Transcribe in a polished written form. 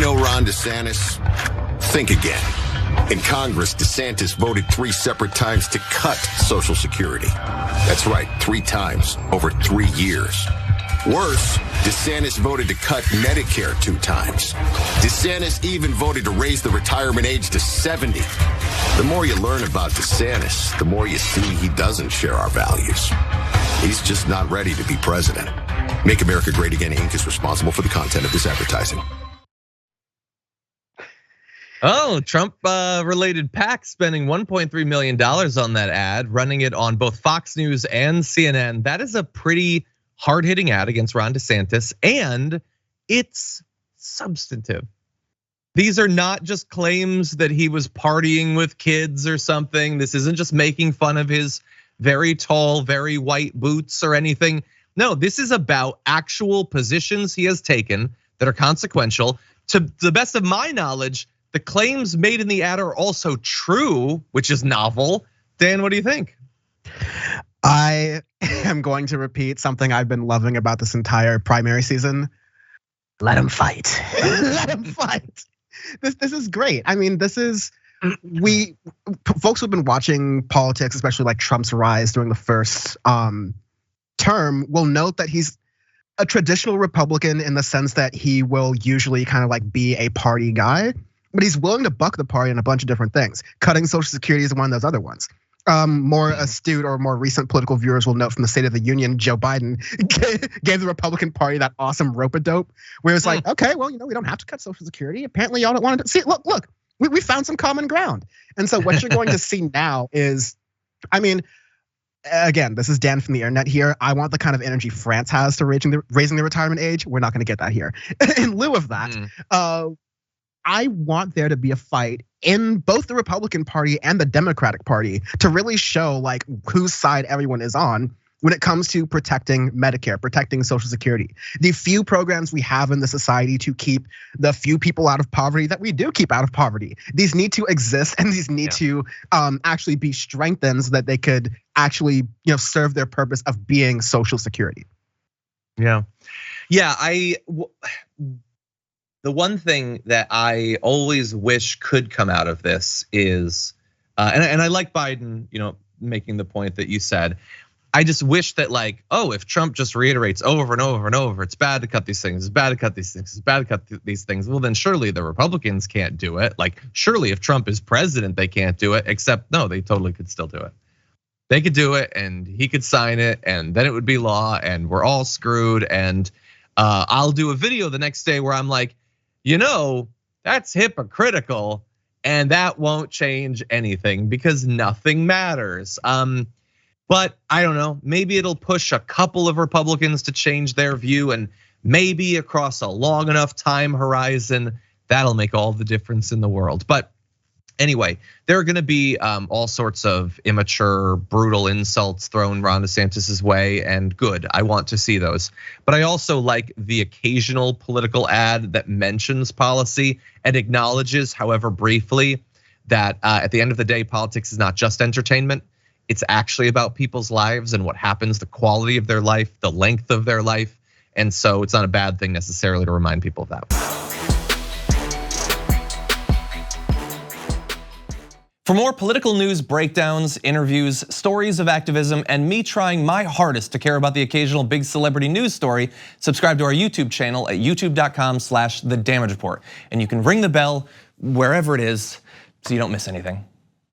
know, Ron DeSantis, think again. In Congress, DeSantis voted 3 separate times to cut Social Security. That's right, 3 times over 3 years. Worse, DeSantis voted to cut Medicare 2 times. DeSantis even voted to raise the retirement age to 70. The more you learn about DeSantis, the more you see he doesn't share our values. He's just not ready to be president. Make America Great Again, Inc. is responsible for the content of this advertising. Oh, Trump-related PAC spending $1.3 million on that ad, running it on both Fox News and CNN. That is a pretty hard-hitting ad against Ron DeSantis, and it's substantive. These are not just claims that he was partying with kids or something. This isn't just making fun of his very tall, very white boots or anything. No, this is about actual positions he has taken that are consequential. To the best of my knowledge, the claims made in the ad are also true, which is novel. Dan, what do you think? I am going to repeat something I've been loving about this entire primary season. Let him fight. Let him fight. This is great. I mean, this is, folks who've been watching politics, especially like Trump's rise during the first term, will note that he's a traditional Republican in the sense that he will usually kind of like be a party guy, but he's willing to buck the party in a bunch of different things. Cutting Social Security is one of those other ones. More astute or more recent political viewers will note from the State of the Union, Joe Biden gave the Republican Party that awesome rope-a-dope, where it's like, okay, well, we don't have to cut Social Security. Apparently, y'all don't want to see. Look, we found some common ground. And so what you're going to see now is, I mean, again, this is Dan from the internet here. I want the kind of energy France has to raising the retirement age. We're not going to get that here. In lieu of that, I want there to be a fight in both the Republican Party and the Democratic Party to really show like whose side everyone is on when it comes to protecting Medicare, protecting Social Security. The few programs we have in the society to keep the few people out of poverty that we do keep out of poverty. These need to exist and these need to actually be strengthened so that they could actually serve their purpose of being Social Security. Yeah. The one thing that I always wish could come out of this is, and I like Biden, making the point that you said. I just wish that like, if Trump just reiterates over and over and over, it's bad to cut these things, it's bad to cut these things, it's bad to cut these things. Well, then surely the Republicans can't do it. Like, surely if Trump is president, they can't do it. Except no, they totally could still do it. They could do it, and he could sign it, and then it would be law, and we're all screwed. And I'll do a video the next day where I'm like, that's hypocritical, and that won't change anything because nothing matters. But I don't know, maybe it'll push a couple of Republicans to change their view, and maybe across a long enough time horizon, that'll make all the difference in the world. But anyway, there are gonna be all sorts of immature, brutal insults thrown Ron DeSantis's way, and good, I want to see those. But I also like the occasional political ad that mentions policy and acknowledges, however briefly, that at the end of the day, politics is not just entertainment. It's actually about people's lives and what happens, the quality of their life, the length of their life. And so it's not a bad thing necessarily to remind people of that. For more political news, breakdowns, interviews, stories of activism, and me trying my hardest to care about the occasional big celebrity news story, subscribe to our YouTube channel at youtube.com/The Damage Report. And you can ring the bell wherever it is so you don't miss anything.